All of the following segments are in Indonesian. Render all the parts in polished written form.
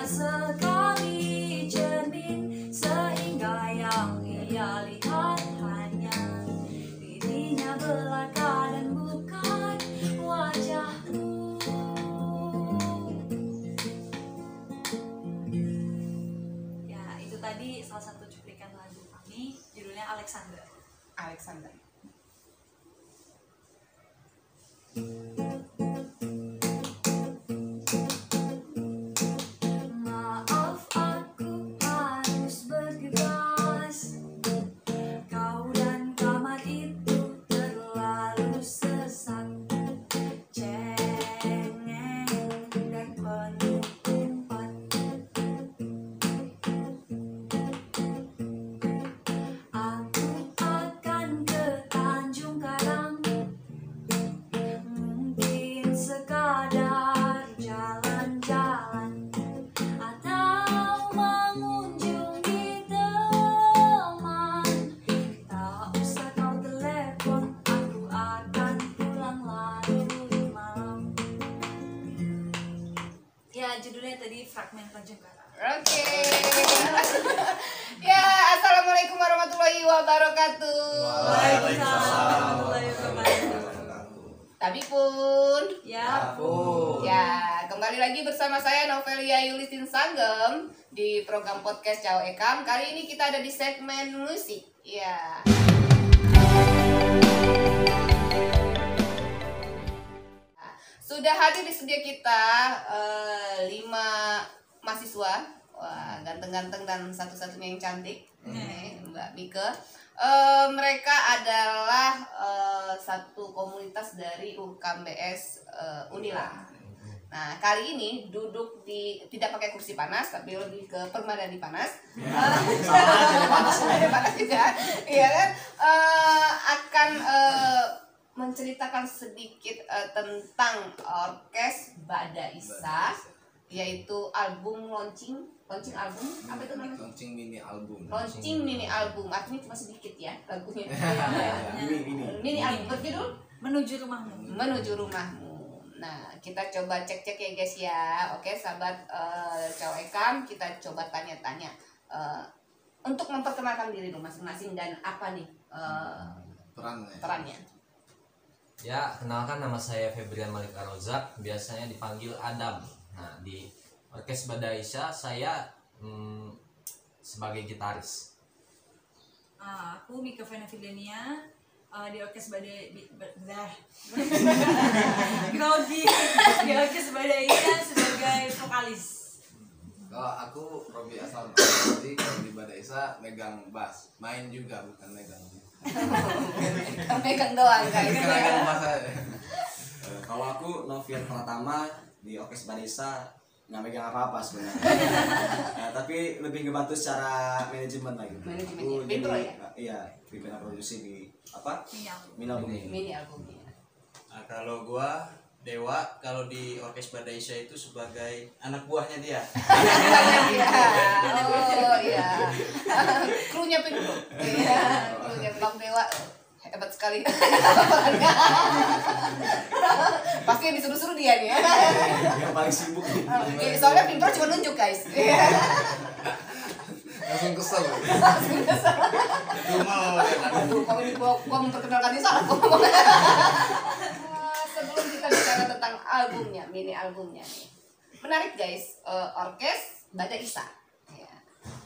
sekali cermin, sehingga yang ia lihat hanya dirinya belaka dan bukan wajahmu. Ya, itu tadi salah satu cuplikan lagu kami, judulnya Alexander. Maaf, aku harus bergegas. Kau dan kamar itu terlalu sesak, cengeng dan penuh umpat. Aku akan ke Tanjung Karang, mungkin sekadar jalan-jalan atau mengunjungi teman. Tak usah kau telepon, aku akan pulang larut malam. Ya, judulnya tadi Fragmen Tanjung Karang. Oke. Ya, assalamualaikum warahmatullahi wabarakatuh. Waalaikumsalam warahmatullahi wabarakatuh. Tapi pun, Ya, ya kembali lagi bersama saya Novelia Yulistin Sanggem di program podcast Cao Ekam. Kali ini kita ada di segmen musik. Ya. Sudah hadir di studio kita 5 mahasiswa, wah ganteng-ganteng dan satu-satunya yang cantik, nih, Mbak Mika. Mereka adalah satu komunitas dari UKMBS Unila. Nah, kali ini duduk di tidak pakai kursi panas, tapi lebih ke permadani panas. Panas juga, iya kan? Akan menceritakan sedikit tentang orkes Bada Isa, yaitu album launching album, apa itu namanya? Launching mini album. Launching mini album, artinya cuma sedikit ya lagunya. Mini album berjudul menuju rumahmu. Menuju Rumahmu. Nah, kita coba cek-cek ya guys ya. Oke, sahabat Cao Ekam, kita coba tanya-tanya untuk memperkenalkan diri lu masing-masing dan apa nih perannya. Ya, kenalkan nama saya Febrian Malik Arozak, biasanya dipanggil Adam. Nah, di Orkes Bada Isa saya sebagai gitaris. Aku Mika Vena Filenia, di Orkes Bada grogi di Orkes Bada Isa sebagai vokalis. Kalau aku Robi Asal, jadi kalau di Bada Isa megang bass, main juga bukan megang. Megang doang guys. Megang bass aja. Kalau aku Novian Pratama di Orkes Bada Isa nggak megang apa-apa sebenarnya. Tapi lebih ngebantu secara manajemen lagi. Manajemennya, Aku intro jadi, ya? Iya, pimpinan produksi di apa? Ini album. Mini albumnya. Nah, kalau gua Dewa, kalau di Orkes Bada Isa itu sebagai anak buahnya dia. Oh iya. Krunya Pintu. Iya, krunya Bang Dewa. Hebat sekali. Pasti yang disuruh-suruh dia nih ya. Yang paling sibuk. Soalnya Pintu cuma nunjuk guys. Langsung kesel. Itu mau Aduh, kalau ini gua memperkenalkan ini salah gua ngomong. Sebelum kita bicara tentang albumnya, mini albumnya nih. Menarik guys, Orkes Bada Isa. Ya.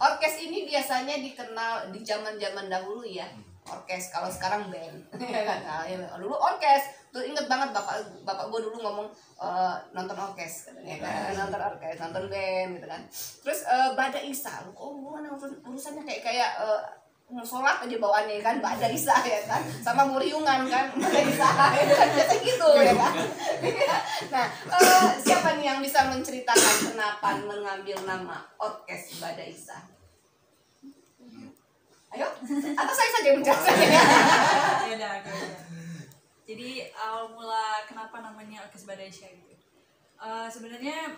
Orkes ini biasanya dikenal di zaman-zaman dahulu ya. Orkes, kalau sekarang band. Nah, dulu orkes. Tuh inget banget bapak gue dulu ngomong nonton orkes katanya kan, nonton orkes, nonton band gitu kan. Terus Bada Isa, oh gimana urusannya kayak sholat aja bawaannya kan, Bada Isa ya kan, sama muriungan kan, Bada Isa ya kan, biasa gitu ya kan. Nah, siapa nih yang bisa menceritakan kenapa mengambil nama orkes Bada Isa? Ayo, atau saya saja yang menjelaskannya. Ya udah. Jadi awal mula kenapa namanya Orkes Bada Isa gitu. Sebenarnya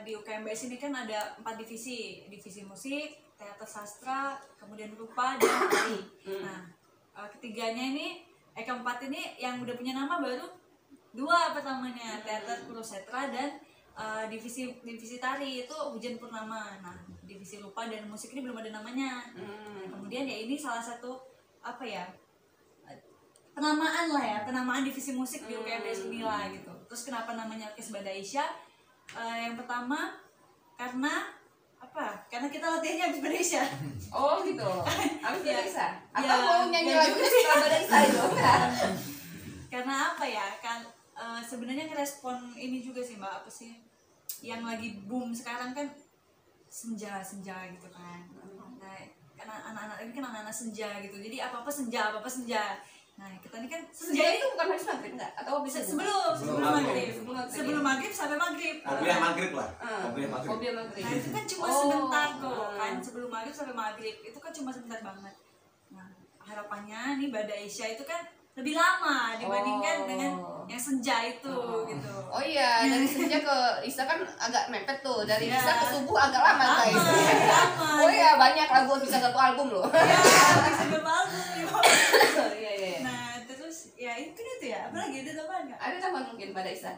di UKMBS ini kan ada 4 divisi musik, teater sastra, kemudian rupa dan tari. Nah, ketiganya ini keempat ini yang udah punya nama baru 2 pertamanya, teater Kurusetra dan divisi tari itu Hujan Purnama. Nah, divisi rupa dan musik ini belum ada namanya. Kemudian ya ini salah satu apa ya, penamaan lah ya, penamaan divisi musik di UKMBS Unila gitu. Terus kenapa namanya Orkes Badaisha? Yang pertama karena apa? Karena kita latihannya habis Badaisha. Oh gitu. Abis Ya. Badaisha. Atau Ya, mau nyanyi ya lagu juga setelah Badaisha itu? Karena apa ya? Kan sebenarnya ngerespon ini juga sih Mbak, apa sih? Yang lagi boom sekarang kan senja gitu kan. Nah, karena anak-anak ini kan anak-anak senja gitu. Jadi apa-apa senja. Nah, kita ini kan Senja itu bukan habis maghrib enggak? Atau bisa sebelum maghrib. Sebelum maghrib sampai maghrib. Kopiah maghrib lah. Kopiah maghrib. Kopiah maghrib. Nah, itu kan cuma sebentar tuh kan, sebelum maghrib sampai maghrib itu kan cuma sebentar banget. Nah, harapannya nih Badaisha itu kan lebih lama dibandingkan dengan yang senja itu gitu. Oh iya, dari senja ke Isa kan agak mepet tuh. Dari Iya. Isa ke subuh agak lama guys. Lama. Oh iya, banyak lagu bisa satu album loh. Ya, bisa berbalung. Iya. Nah, terus ya itu kan itu ya. Apalagi ada tambahan nggak? Ada tambahan mungkin pada Isa?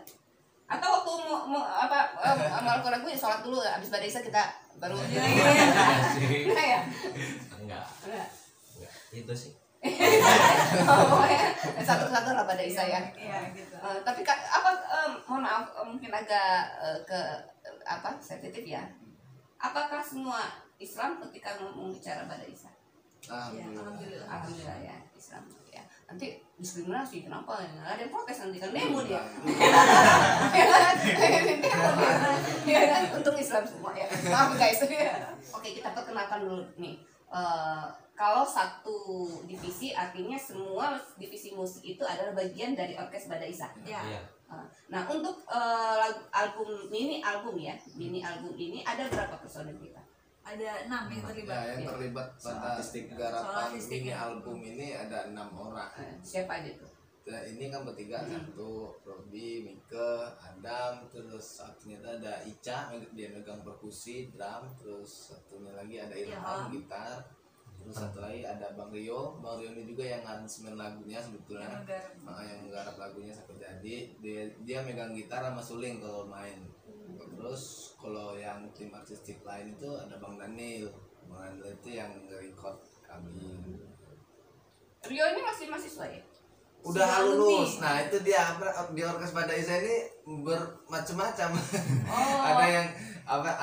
Atau waktu mau melakukan lagu ya sholat dulu, abis pada Isa kita baru. Iya. Enggak ya? Enggak. Enggak. Itu sih. Oh ya, satu-satu lah pada Isa ya. Iya gitu. Tapi mohon maaf mungkin agak sensitif ya. Apakah semua Islam ketika ngomong bicara pada Isa? Alhamdulillah. Alhamdulillah ya, Islam ya. Nanti diskriminasi kenapa? Ada yang protes nanti kan demo dia. Ya kan, untung Islam semua ya. Maaf guys. Oke, kita perkenalkan dulu nih. Kalau satu divisi artinya semua divisi musik itu adalah bagian dari Orkes Badaisha. Ya. Iya. Nah, untuk mini album ini ada berapa personil kita? Ada 6 yang terlibat. Ya, yang terlibat Soal pada artistik. Soal garapan artistik, mini ya. album ini ada 6 orang. Siapa aja tuh? Nah, ini kan bertiga, satu Robi, Mike, Adam, terus satunya ada Ica, dia megang perkusi, drum, terus satunya lagi ada Ilham, Ilham. gitar, terus satu lagi ada Bang Rio ini juga yang aransemen lagunya sebetulnya, yang menggarap lagunya sampai jadi, dia megang gitar sama suling kalau main. Terus kalau yang tim artistik lain itu ada Bang Daniel itu yang nge-record kami. Rio ini masih mahasiswa ya? Udah Sudah lulus. alumni. Nah, itu dia di Orkes Badaisha ini bermacam-macam. Oh. Ada yang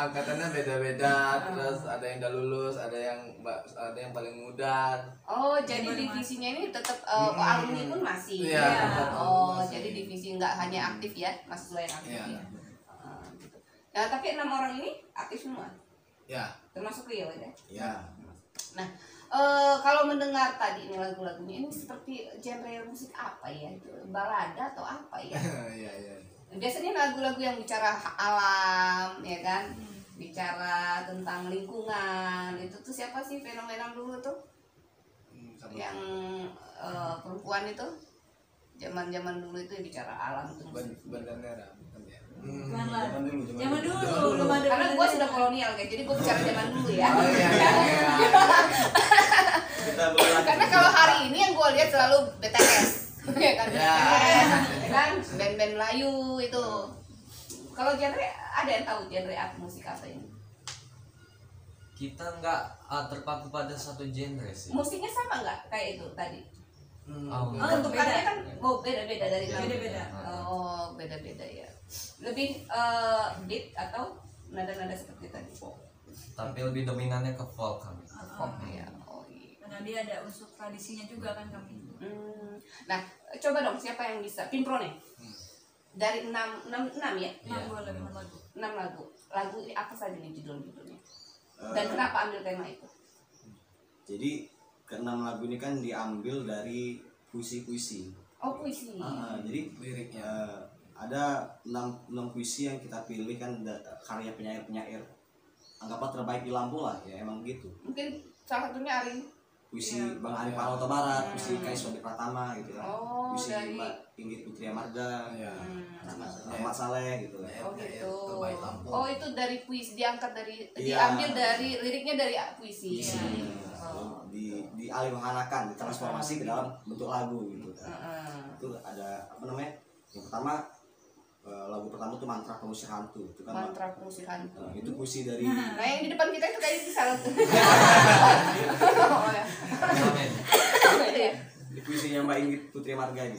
angkatannya beda-beda, terus ada yang udah lulus, ada yang paling muda. Oh, jadi divisinya ini tetap alumni pun masih. Iya, tetap Oh, masih. jadi divisi nggak hanya aktif ya, mahasiswa yang aktif Iya. ya. Gitu. Nah, tapi 6 orang ini aktif semua, Ya, termasuk Rio ya. ya. Nah, kalau mendengar tadi ini lagu-lagunya ini seperti genre musik apa ya? Itu balada atau apa ya? Iya, iya. Biasanya lagu-lagu yang bicara alam, ya kan? Bicara tentang lingkungan. Itu tuh siapa sih fenomena dulu tuh? Yang perempuan itu zaman-zaman dulu itu bicara alam tuh. Bandanera bukan ya? Bukan lah. Zaman dulu, Zaman dulu dulu. belum ada. Karena gua sudah kolonial kayak, jadi gua bicara zaman dulu ya. Oh iya, iya, iya. Kita boleh Karena kalau hari ini yang gua lihat selalu BTS, ya kan? Ya. BTS, ya kan? Band-band Melayu itu. Kalau genre ada yang tahu genre apa musik apa ini? Kita nggak terpaku pada satu genre sih. Musiknya sama nggak kayak itu tadi? Oh, Bentukannya beda. kan beda-beda dari Beda-beda. Oh, beda-beda ya. Lebih beat atau nada-nada seperti tadi pop. tapi lebih dominannya ke folk kami. Pop ya. Oh iya. Karena dia ada unsur tradisinya juga kan kami. Nah, coba dong siapa yang bisa Pimpro nih? Dari 6 ya? Nah, Iya. boleh memang lagu. 6 lagu. Lagu ini apa saja nih judul-judulnya? Dan kenapa ambil tema itu? Jadi keenam lagu ini kan diambil dari puisi-puisi. Oh, puisi. Jadi Liriknya. ada 6 puisi yang kita pilih kan karya penyair-penyair anggaplah terbaik di Lampung lah ya, emang gitu. Mungkin salah satunya Ari. Puisi Iya. Bang Arif Alto Barat, puisi Kais Wadi Pratama gitu kan. Oh, Puisi dari- Mbak Inggit Putri Amarga, Ya. Ahmad Saleh gitu kan. Oh gitu. Terbaik Lampung. Oh itu dari puisi, diangkat dari Iya. diambil dari liriknya dari puisi. Puisi. Oh. Dialihwahanakan, ditransformasi ke dalam bentuk lagu gitu kan. Heeh. Itu ada apa namanya? Yang pertama lagu pertama tuh Mantra Pengusir Hantu itu kan. Mantra Pengusir Hantu. Itu puisi dari Nah yang di depan kita itu kayaknya bisa lagu. Oh ya. Amin. Iya. di puisinya Mbak Ingrid Putri Marga ini.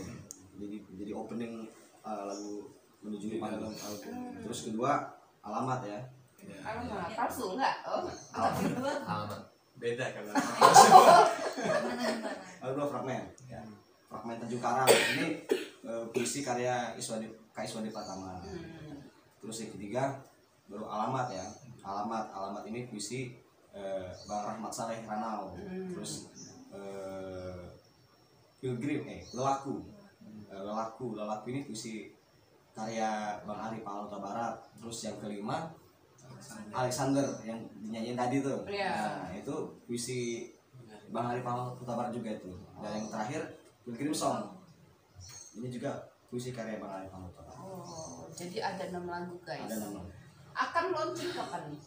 Jadi opening lagu menuju Di panggung. dalam album. Terus kedua Alamat ya. Ya. Alamat palsu enggak? Oh. kedua Alamat. Beda kalau Lalu dua fragmen. Ya. Fragmen Tanjung Karang ini puisi karya Kak Iswadi Pratama. Terus yang ketiga baru Alamat ya. Alamat ini puisi Bang Rahmat Saleh Ranau. Terus Pilgrim Lelaku ini puisi karya Bang Ari Palauta Barat. Terus yang kelima Alexander yang dinyanyiin tadi tuh. Iya. Nah, itu puisi Bang Ari Palauta Barat juga itu. Dan yang terakhir Pilgrim Song. Ini juga puisi karya Bang Ari Palauta Barat. Oh, jadi ada 6 lagu guys. Ada nama. Akan launching kapan nih?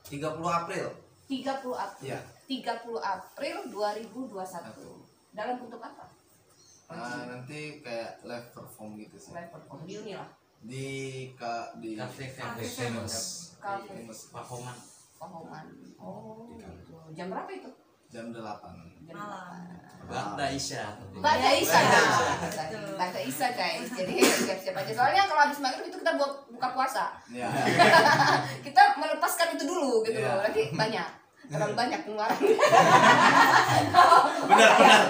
30 April. 30 April. Iya. 30 April 2021. Dalam bentuk apa? Nanti kayak live perform gitu sih. Live perform di Uni lah. Di kafe Famous. Kafe Pahoman. Pahoman. Oh, gitu. Jam berapa itu? jam 8. Jam Malam. Banda Isya. Bada Isa. Betul. Bada Isa guys. Jadi siap-siap aja. Soalnya kalau habis maghrib itu kita buka puasa. Ya. Kita melepaskan itu dulu gitu Iya. loh. Nanti banyak. Terlalu banyak pengeluaran. Benar.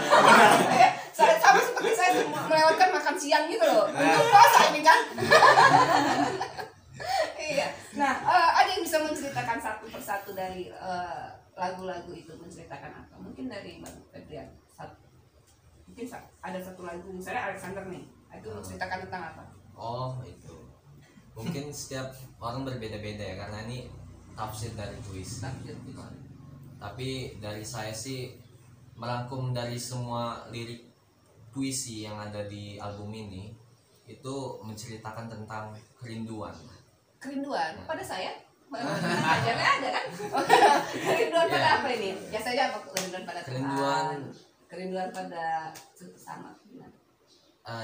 Sama seperti saya melewatkan makan siang gitu loh. Untuk puasa ini kan. Iya. Nah, ada yang bisa menceritakan satu persatu dari lagu-lagu itu, menceritakan apa? Mungkin dari Bang Febrian. Mungkin ada satu lagu misalnya Alexander nih. Itu menceritakan tentang apa? Oh itu mungkin setiap orang berbeda-beda ya, karena ini tafsir dari puisi. Tapi dari saya sih merangkum dari semua lirik puisi yang ada di album ini, itu menceritakan tentang kerinduan. Kerinduan pada saya. Ajarnya ada kan? Kerinduan pada apa ini? Biasanya apa kerinduan pada Tuhan? Kerinduan pada sama.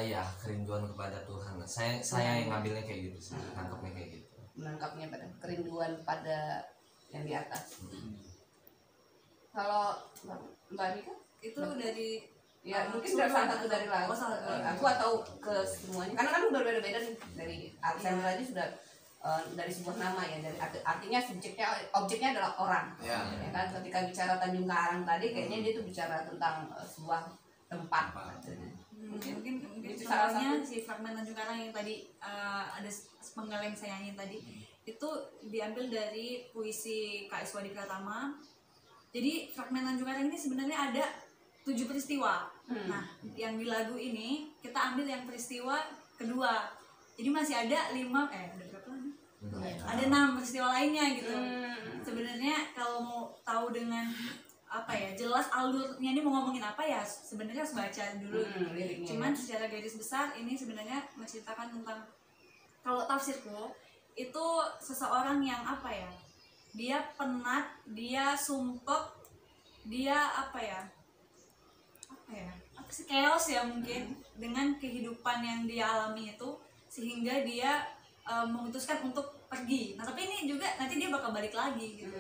Ya kerinduan kepada Tuhan. Saya yang ngambilnya kayak gitu sih, tangkapnya kayak gitu. Menangkapnya pada kerinduan pada yang di atas. Kalau Mbak Nika Itu dari ya mungkin dari salah satu dari lagu. Oh, salah satu. Aku atau ke semuanya. Karena kan berbeda-beda nih dari Alexander tadi sudah dari sebuah nama ya, dari artinya objeknya adalah orang. Ya. Ya kan ketika bicara Tanjung Karang tadi kayaknya dia tuh bicara tentang sebuah tempat. mungkin Itu salah contohnya si fragmen Tanjung Karang yang tadi ada sepenggal yang saya nyanyiin tadi itu diambil dari puisi Kak Iswadi Pratama. Jadi fragmen Tanjung Karang ini sebenarnya ada 7 peristiwa. Nah, yang di lagu ini kita ambil yang peristiwa kedua. Jadi masih ada 5 ada berapa lagi? Ada 6 peristiwa lainnya gitu. Sebenarnya kalau mau tahu dengan apa ya jelas alurnya ini mau ngomongin apa ya sebenarnya harus baca dulu. Cuman secara garis besar ini sebenarnya menceritakan tentang, kalau tafsirku itu seseorang yang apa ya, dia penat, dia sumpek, dia apa sih, chaos ya mungkin dengan kehidupan yang dia alami itu, sehingga dia memutuskan untuk pergi. Nah tapi ini juga nanti dia bakal balik lagi gitu.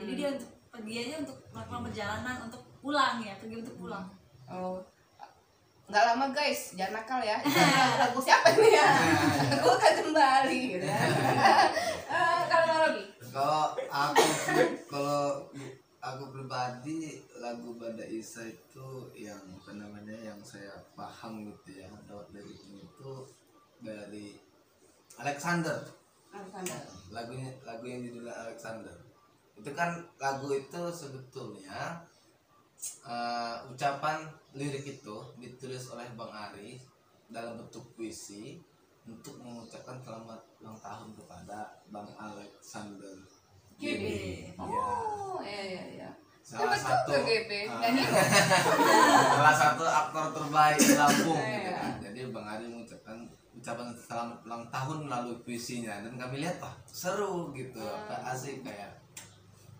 Jadi dia untuk pergi aja untuk melakukan perjalanan untuk pulang ya, pergi untuk pulang. Oh, nggak lama guys, jangan nakal ya. Lagu siapa nih ya? Aku akan kembali. Gitu ya. Kalau Robi? Kalau aku pribadi lagu Banda Isa itu yang yang saya paham gitu ya, dari itu dari Alexander. Lagu yang judulnya Alexander. Itu kan lagu itu sebetulnya ucapan lirik itu ditulis oleh Bang Ari dalam bentuk puisi untuk mengucapkan selamat ulang tahun kepada Bang Alexander GB. Oh, iya. Salah satu Salah satu aktor terbaik di Lampung gitu kan. Jadi Bang Ari mengucapkan ucapan selamat ulang tahun melalui puisinya, dan kami lihat seru gitu, asik kayak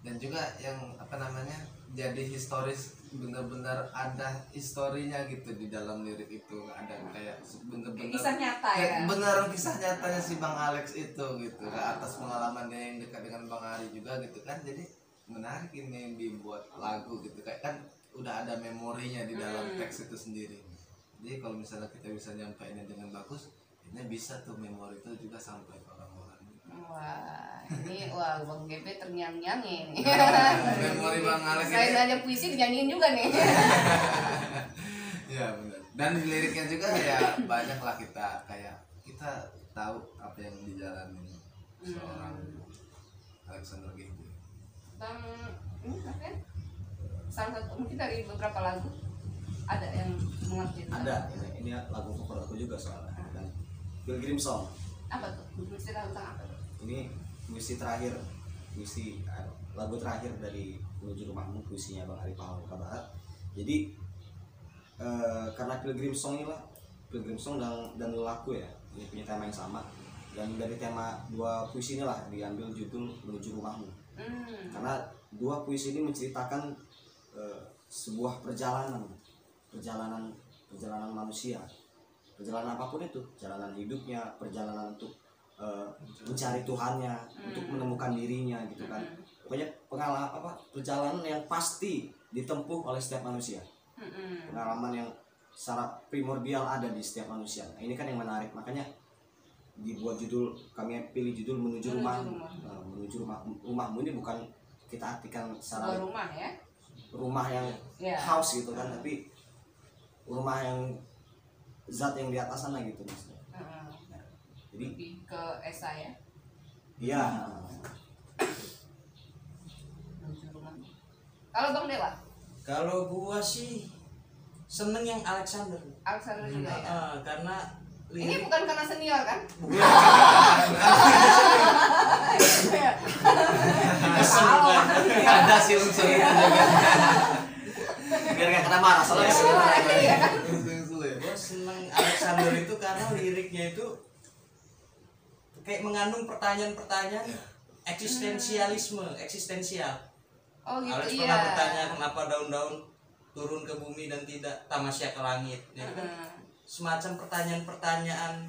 dan juga yang apa namanya jadi historis, benar-benar ada historinya gitu di dalam lirik itu, ada kayak bener-bener Kisah nyata ya. kayak beneran kisah nyatanya si Bang Alex itu gitu, atas pengalamannya yang dekat dengan Bang Ari juga gitu kan, jadi menarik ini dibuat lagu gitu, kayak kan udah ada memorinya di dalam teks itu sendiri. Jadi kalau misalnya kita bisa nyampainya dengan bagus, ini bisa tuh memori itu juga sampai ke orang-orang. Wah, ini Bang Gebe terngiang-ngiang ini. Memori Bang Alex Selain ini. aja puisi dinyanyiin juga nih. Ya benar. Dan di liriknya juga ya banyak lah kita tahu apa yang dijalani seorang Alexander gitu. Bang, ini apa ya? Salah satu mungkin dari beberapa lagu ada yang mengerti tentang Ada, ini lagu favorit aku juga soalnya. Dan Pilgrim Song. apa tuh? Bercerita tentang apa tuh? Ini puisi terakhir, lagu terakhir dari Menuju Rumahmu, puisinya Bang Ari Pahawaka Barat. Jadi karena Pilgrim Song ini lah, Pilgrim Song dan Lelaku ya, ini punya tema yang sama. Dan dari tema dua puisi inilah diambil judul Menuju Rumahmu. Karena dua puisi ini menceritakan sebuah perjalanan manusia, perjalanan apapun itu, perjalanan hidupnya, perjalanan untuk mencari Tuhannya, untuk menemukan dirinya gitu kan. Pokoknya perjalanan yang pasti ditempuh oleh setiap manusia, pengalaman yang secara primordial ada di setiap manusia. Nah, ini kan yang menarik, makanya dibuat judul, kami pilih judul Menuju Rumahmu. Menuju rumahmu ini bukan kita artikan secara sebuah rumah ya. rumah yang house gitu kan, tapi rumah yang zat yang di atas sana gitu maksudnya. Jadi Lebih ke Esa ya. iya. Menuju rumah. Kalau Bang Dewa, Kalau gua sih seneng yang Alexander. Alexander juga ya. Karena Ini lirik bukan karena senior kan? Ada sih unsur itu juga. Biar gak kena marah soalnya. gua seneng Alexander itu karena liriknya itu kayak mengandung pertanyaan-pertanyaan eksistensial. Oh gitu. Alex Iya. pernah bertanya kenapa daun-daun turun ke bumi dan tidak tamasya ke langit. Ya kan? Semacam pertanyaan-pertanyaan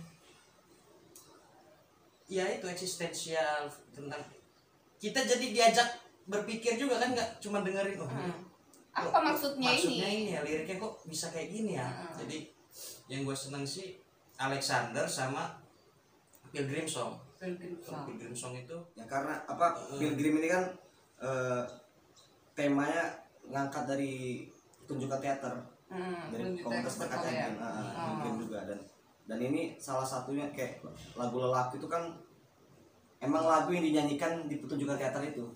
ya itu eksistensial, tentang kita jadi diajak berpikir juga kan, nggak cuma dengerin Apa maksudnya ini? ya liriknya kok bisa kayak gini ya. Jadi yang gue seneng sih Alexander sama Pilgrim Song. Pilgrim Song itu Ya karena Pilgrim ini kan temanya ngangkat dari pertunjukan teater, dari komunitas perkataan Pilgrim juga, dan ini salah satunya kayak lagu Lelaku itu kan emang lagu yang dinyanyikan di pertunjukan teater itu.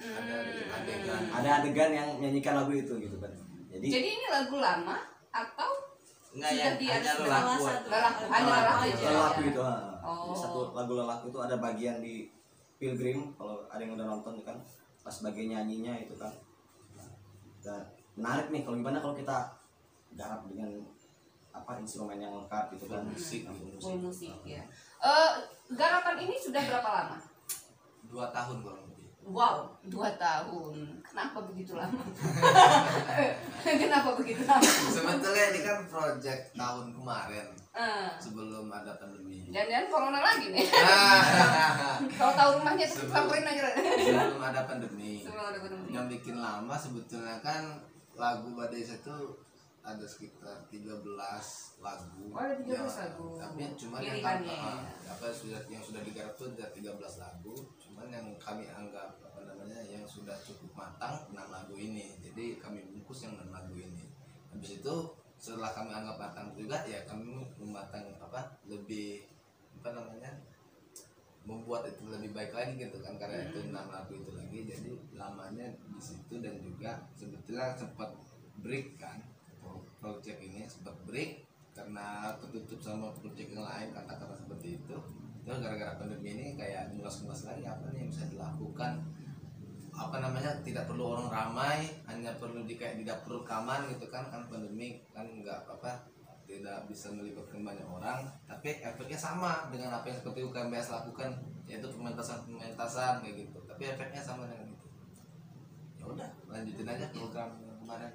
Ada adegan yang menyanyikan lagu itu gitu kan. Jadi ini lagu lama atau nggak sudah yang di hanya atas lelaku Lelaku, hanya lelaku aja. Lelaku itu Oh. di satu lagu Lelaku itu ada bagian di Pilgrim, kalau ada yang udah nonton kan pas bagian nyanyinya itu kan. Dan menarik nih kalau gimana kalau kita garap dengan instrumen yang lengkap gitu kan, Full musik ya. Garapan ini sudah berapa lama? 2 tahun kurang lebih. Wow, 2 tahun. Kenapa begitu lama? Kenapa begitu lama? Sebetulnya ini kan project tahun kemarin sebelum ada pandemi. Jangan-jangan corona lagi nih. Ah, Kalau tahu rumahnya tuh samperin aja. sebelum ada pandemi. Sebelum ada pandemi. Yang bikin lama sebetulnya kan lagu Badai Isa itu ada sekitar 13 lagu. Oh, ada 13 lagu. Tapi cuma yang Lirikannya. yang sudah digarap itu ada 13 lagu. Cuman yang kami anggap yang sudah cukup matang 6 lagu ini. Jadi kami bungkus yang 6 lagu ini. Habis itu setelah kami anggap matang juga ya kami mematang lebih membuat itu lebih baik lagi gitu kan, karena itu 6 lagu itu lagi, jadi lamanya di situ. Dan juga sebetulnya sempat break kan, project ini sempat break karena tertutup sama project yang lain, kata-kata seperti itu. Terus gara-gara pandemi ini kayak ngulas-ngulas lagi apa nih yang bisa dilakukan, tidak perlu orang ramai, hanya perlu kayak di dapur rekaman gitu kan pandemi kan nggak tidak bisa melibatkan banyak orang, tapi efeknya sama dengan apa yang seperti UKMBS lakukan, yaitu pementasan kayak gitu, tapi efeknya sama dengan itu.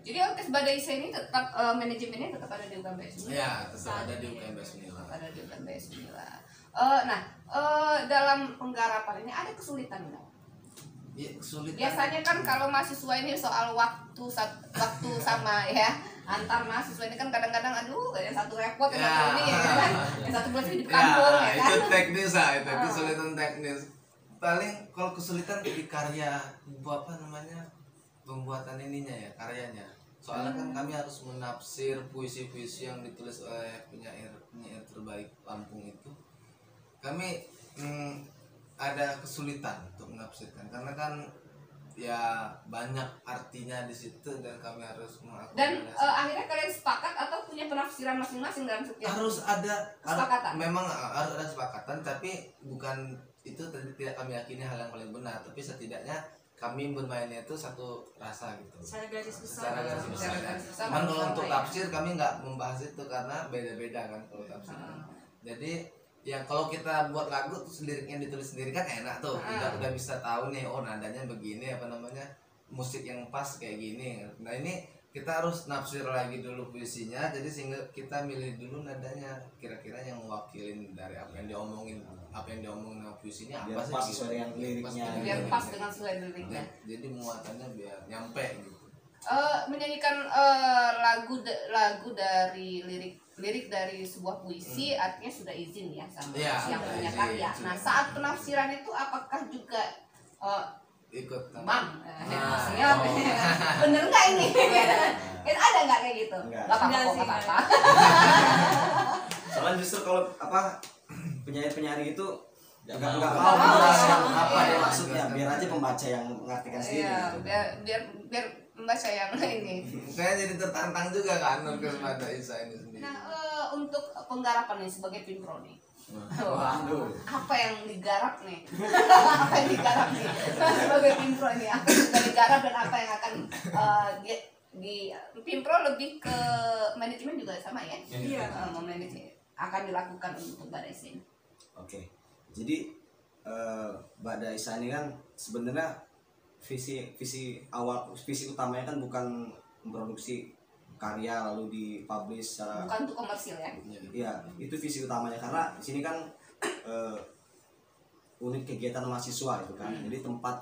Jadi orkes Badai Isa ini tetap manajemennya tetap ada di UKMBS Unila. Ya, tetap ada di UKMBS Unila. Ada di UKMBS Unila. Dalam penggarapan ini ada kesulitan nggak? Iya, kesulitan. Biasanya kan kalau mahasiswa ini soal waktu sama ya, antar mahasiswa ini kan kadang-kadang aduh yang satu repot yang satu ini ya kan, yang satu belum di kampung ya kan. Itu teknis itu kesulitan teknis. Paling kalau kesulitan di karya apa namanya pembuatan ininya ya, karyanya. Soalnya kan kami harus menafsir puisi-puisi yang ditulis oleh penyair terbaik Lampung itu. Kami ada kesulitan untuk menafsirkan karena kan ya banyak artinya di situ dan kami harus mengakomodasi. Dan akhirnya kalian sepakat atau punya penafsiran masing-masing dalam setiap harus ada kesepakatan? memang harus ada kesepakatan, tapi bukan itu tidak kami yakini hal yang paling benar, tapi setidaknya kami bermainnya itu satu rasa gitu. Secara garis besar. Secara garis besar. Secara garis besar Cuman kalau sama untuk ya. tafsir kami nggak membahas itu karena beda-beda kan kalau tafsir. Jadi ya kalau kita buat lagu terus liriknya ditulis sendiri kan enak tuh. Kita udah bisa tahu nih, oh nadanya begini, apa namanya, musik yang pas kayak gini. Nah ini kita harus nafsir lagi dulu puisinya, jadi sehingga kita milih dulu nadanya kira-kira yang mewakilin dari apa yang diomongin sama puisinya Biar apa sih pas gitu. sesuai yang liriknya. biar pas dengan selera liriknya. Jadi muatannya biar nyampe gitu. Menyanyikan lagu dari lirik dari sebuah puisi artinya sudah izin ya sama Iya, yang sudah punya izin, karya. sudah. Nah saat penafsiran itu apakah juga Ikut bang Nah, maksudnya oh. bener nggak ini? Itu ada nggak kayak gitu? Nggak. Nggak apa-apa, Nggak sih, nggak apa-apa. Soalnya justru kalau penyair-penyair itu Nggak nggak mau. mau menjelaskan Oh, apa iya. dia maksudnya, biar aja pembaca yang mengartikan sendiri. Iya, gitu. biar membaca yang ini. Saya jadi tertantang juga kan Orkes Badai Isa ini sendiri. Nah, untuk penggarapan nih sebagai Pimpro nih. Waduh. Apa yang digarap nih? Apa yang digarap nih? Sebagai Pimpro nih, apa yang sudah digarap dan apa yang akan di Pimpro lebih ke manajemen juga sama ya? Iya. Memanage akan dilakukan untuk Badai Isa ini. Oke. Jadi Badai Isa ini kan sebenarnya visi utamanya kan bukan memproduksi karya lalu dipublish secara Bukan untuk komersil ya? ya itu visi utamanya karena di sini kan unit kegiatan mahasiswa itu kan, jadi tempat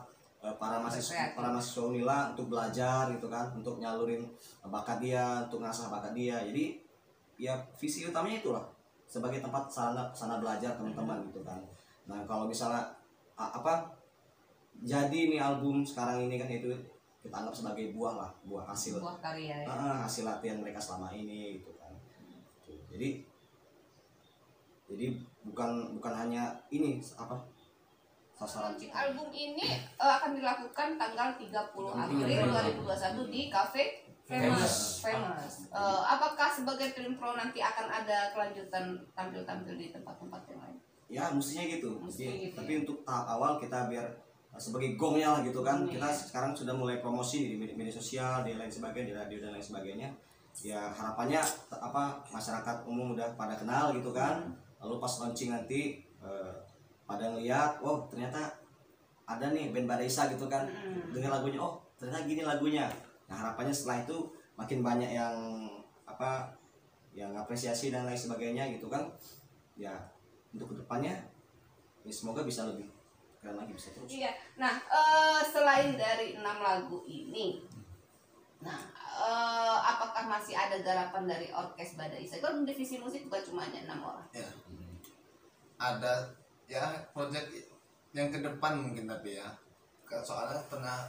para mahasiswa Unila untuk belajar gitu kan, untuk nyalurin bakat dia, untuk ngasah bakat dia. Jadi ya visi utamanya itulah sebagai tempat sana belajar teman-teman gitu kan. Nah kalau misalnya jadi ini album sekarang ini kan itu kita anggap sebagai buah hasil Sebuah karya ya? hasil latihan mereka selama ini gitu kan. Jadi bukan hanya ini sasaran Launching album ini akan dilakukan tanggal 30 April 2021 di Cafe Famous. Apakah sebagai Pimpro nanti akan ada kelanjutan tampil-tampil di tempat-tempat yang lain? ya mestinya gitu. Mestinya gitu, Tapi ya. untuk tahap awal kita biar sebagai gongnya lah gitu kan, Gongnya, kita ya. sekarang sudah mulai promosi di media sosial, di lain sebagainya, di radio dan lain sebagainya. Ya harapannya masyarakat umum udah pada kenal gitu kan, lalu pas launching nanti pada ngeliat, oh ternyata ada nih band Badai Isa gitu kan, dengar lagunya, oh ternyata gini lagunya. Nah harapannya setelah itu makin banyak yang yang apresiasi dan lain sebagainya gitu kan. Ya untuk kedepannya ya semoga bisa lebih keren lagi, bisa terus. Iya. Nah, selain dari 6 lagu ini, apakah masih ada garapan dari Orkes Badai Isa? Itu divisi musik bukan cuma hanya 6 orang. Ya. Ada ya project yang ke depan mungkin, tapi ya soalnya pernah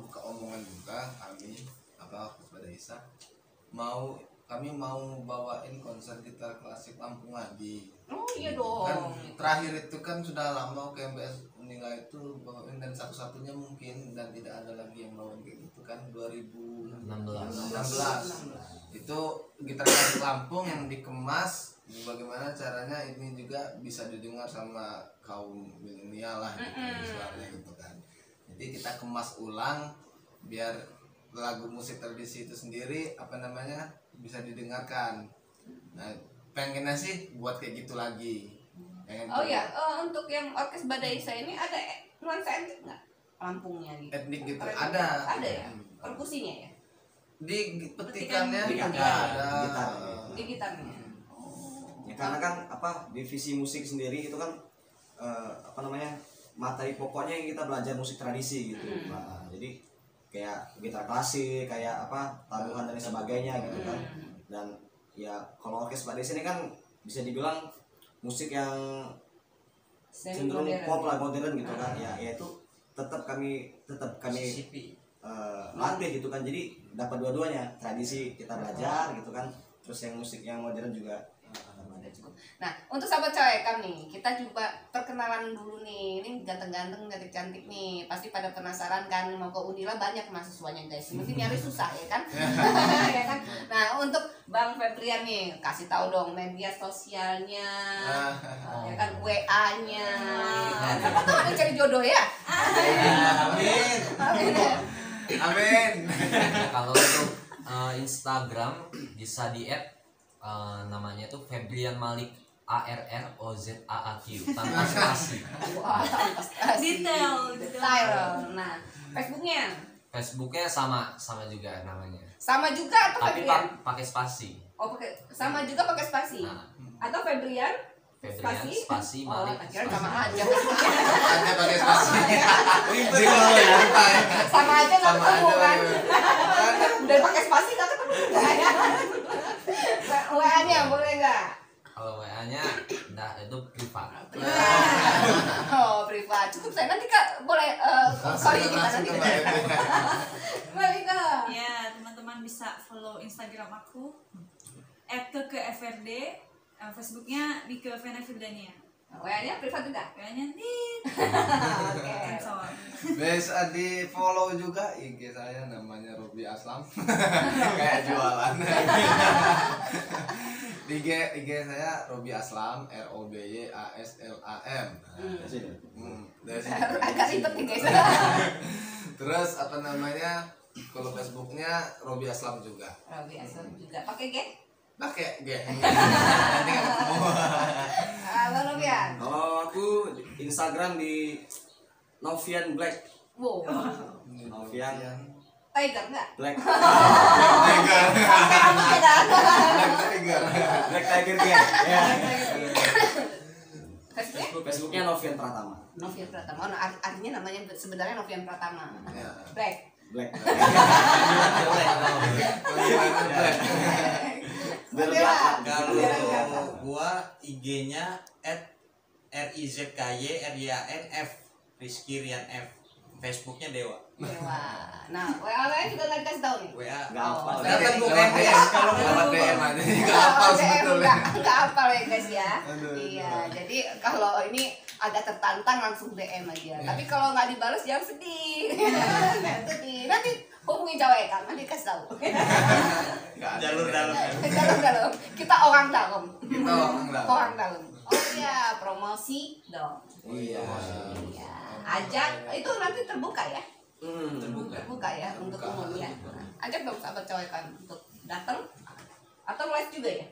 buka omongan juga kami Orkes Badai Isa kami mau bawain konser gitar klasik Lampung lagi. Oh iya dong. Kan terakhir itu kan sudah lama KMBS Unila itu bawain, dan satu-satunya mungkin dan tidak ada lagi yang bawain kayak gitu kan 2016 itu gitar klasik Lampung yang dikemas bagaimana caranya ini juga bisa didengar sama kaum milenial lah gitu, istilahnya gitu kan. Jadi kita kemas ulang biar lagu musik tradisi itu sendiri bisa didengarkan. Nah pengennya sih buat kayak gitu lagi. Oh ya, untuk yang Orkes Badai Isa ini ada nuansa etnik nggak? Lampungnya gitu. Etnik gitu Ada ada. ya. Perkusinya ya. Di petikannya Di nggak gitar. ada. Gitar. Di gitarnya. Ya, karena kan divisi musik sendiri itu kan apa namanya, materi pokoknya yang kita belajar musik tradisi gitu. Nah, jadi kayak gitar klasik, kayak tabuhan dan sebagainya gitu kan. Dan ya kalau orkes pada sini kan bisa dibilang musik yang cenderung pop lah, modern gitu kan. Ya itu tetap kami Mississippi. latih gitu kan, jadi dapat dua-duanya, tradisi kita belajar gitu kan, terus yang musik yang modern juga Ada cukup. Nah, untuk sahabat Coekam nih, kita coba perkenalan dulu nih. Ini ganteng-ganteng, cantik-cantik nih. Pasti pada penasaran kan, mau ke Unila banyak mahasiswanya guys. Mungkin nyari susah ya kan? Ya kan? Nah, untuk Bang Febrian nih, kasih tahu dong media sosialnya, ya kan, WA-nya. Siapa tuh ada cari jodoh ya? Amin. Amin ya. Amin. Kalau untuk Instagram bisa di namanya tuh Febrian Malik ARROZAAQ tanpa spasi. Wah, detail. Nah, Facebooknya sama juga namanya, sama juga atau tapi Febrian? pakai spasi. Oh, sama juga pakai spasi. Nah, Atau Febrian Febrian spasi Malik. kira sama aja. Hanya pakai spasi. Sama aja nggak Sama ketemu aja, kan? iya. Udah pakai spasi nggak ketemu. WA-nya boleh nggak? Kalau WA-nya itu privat. Oh, privat. Cukup saya nanti Kak boleh sorry kita Langsung nanti. ke Mbak Evi. Boleh Kak. Ya, teman-teman bisa follow Instagram aku @kekefrd, Facebooknya Mika Vena Firdania. WA-nya privat juga. Kayaknya nih. Oke. Sensor. Bisa di follow juga IG saya, namanya Robi Aslam. Kayak jualan. Di IG saya Robi Aslam, ROBYASLAM. Dari sini. Agak ribet nih guys. Terus kalau Facebooknya Robi Aslam juga. Biasa juga. Pakai G? Pakai G. Nanti nggak ketemu. Halo Novian. Kalau aku Instagram di Novian Black. Wow. Novian Tiger nggak? Black. Tiger. Sampai rambutnya kan? Tiger. Black Tiger Gang. Ya. Facebooknya? Facebooknya Novian Pratama. Novian Pratama. Oh, artinya namanya sebenarnya Novian Pratama. Ya. Black. Black. Bella. Kalau gua IG-nya @RIZKYRYANF Rizky Rian F. Facebooknya Dewa. Dewa. Nah, WA juga nggak dikasih tahu nih. WA. Nggak hafal. Datang gua Lewat ke DM. MTS kalau Lewat mau. DM aja. Nggak hafal sebetulnya. Nggak hafal ya guys ya. Aduh, Iya, aduh. jadi kalau ini agak tertantang langsung DM aja. Tapi kalau nggak dibalas jangan sedih. Jangan sedih. Nanti hubungi cewek kan, nanti kasih tahu. Nggak ada. Jalur dalam. Dalam. Kita orang dalam. Kita orang dalam. Orang dalam. Oh iya, promosi dong. Iya. Iya. Ajak itu nanti terbuka ya. Terbuka ya untuk Terbuka. umum ya. Ajak dong sahabat cewek kan untuk datang atau live juga ya.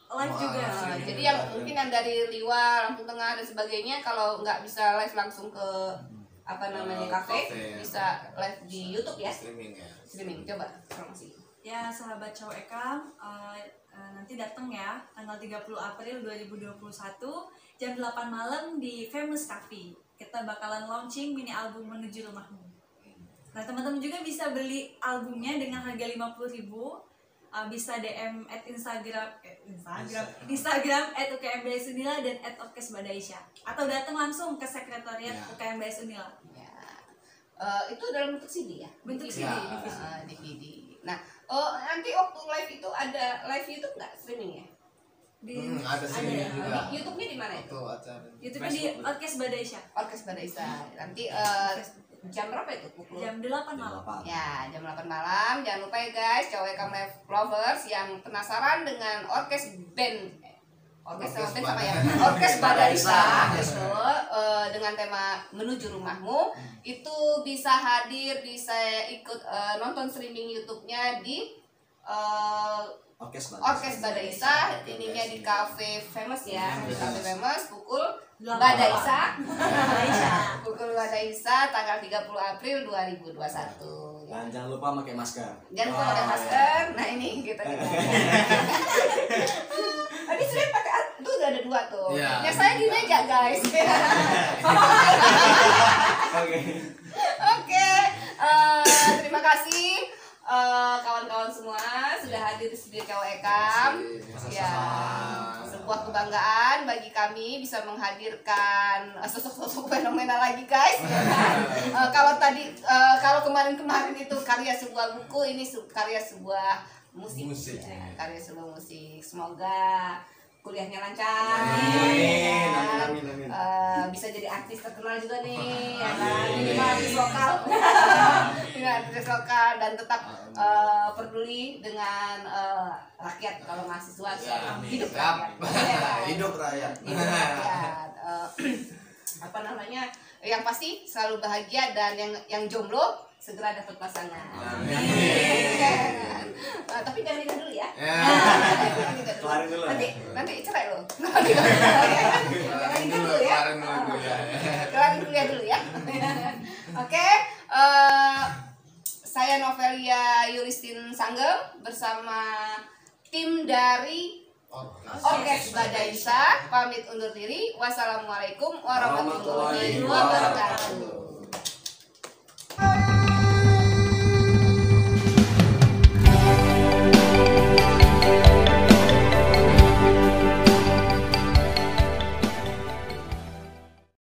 Live Wah, juga. streaming. Jadi yang mungkin yang dari Liwa, Lampung Tengah dan sebagainya kalau nggak bisa live langsung ke apa namanya kafe, Kafe. bisa live di YouTube ya. Streaming ya. Streaming coba promosi. Ya, sahabat Cowok Ekam, nanti datang ya tanggal 30 April 2021 jam 8 malam di Famous Cafe. Kita bakalan launching mini album Menuju Rumahmu. Nah, teman-teman juga bisa beli albumnya dengan harga 50.000. Bisa DM Instagram @UKMBS Unila dan @orkesbadaisya atau datang langsung ke sekretariat Ya. UKMBS Unila. Ya. Itu dalam bentuk CD ya. Bentuk DVD. CD, DVD. Nah, nanti waktu live itu ada live YouTube nggak streaming ya? Ada streaming juga. Di YouTube-nya di mana itu? Itu acara. YouTube-nya di Orkes Badaisya Orkes Badaisya. Nanti jam berapa itu? Pukul jam 8 malam. Ya, jam 8 malam. Jangan lupa ya guys, Cowok Ekam Live Lovers yang penasaran dengan orkes band orkes sama band sama ya. Orkes Badaisya gitu, dengan tema Menuju Rumahmu itu bisa hadir, bisa ikut nonton streaming YouTube-nya di Orkes Badaisa, ininya di Cafe Famous ya, di Cafe Famous pukul Badaisa. Pukul Badaisa tanggal 30 April 2021. Dan jangan lupa pakai masker. Jangan lupa pakai masker. Nah ini kita. Tadi sudah pakai, tuh udah ada 2 tuh. Ya. Yang saya di meja guys. Oke. Oke, terima kasih kawan-kawan semua sudah hadir di studio Cewek Ekam. Ya, sebuah kebanggaan bagi kami bisa menghadirkan sosok-sosok fenomenal lagi guys. Kalau tadi, kalau kemarin-kemarin itu karya sebuah buku, ini karya sebuah musik. Ya, karya sebuah musik. Semoga kuliahnya lancar. Amin. Ya. Amin. Bisa jadi artis terkenal juga nih, ya kan? Minimal artis lokal. Ya, artis lokal dan tetap peduli dengan rakyat. Kalau mahasiswa hidup rakyat. Hidup rakyat. Hidup rakyat. Apa namanya? Yang pasti selalu bahagia, dan yang jomblo segera dapat pasangan. Tapi jangan nikah dulu ya. Kelarin dulu. Nanti cerai lo. Jangan nikah dulu ya. Kelarin kuliah dulu ya. Oke, saya Novelia Yulistin Sanggem bersama tim dari Orkes Badaisa pamit undur diri. Wassalamualaikum warahmatullahi wabarakatuh.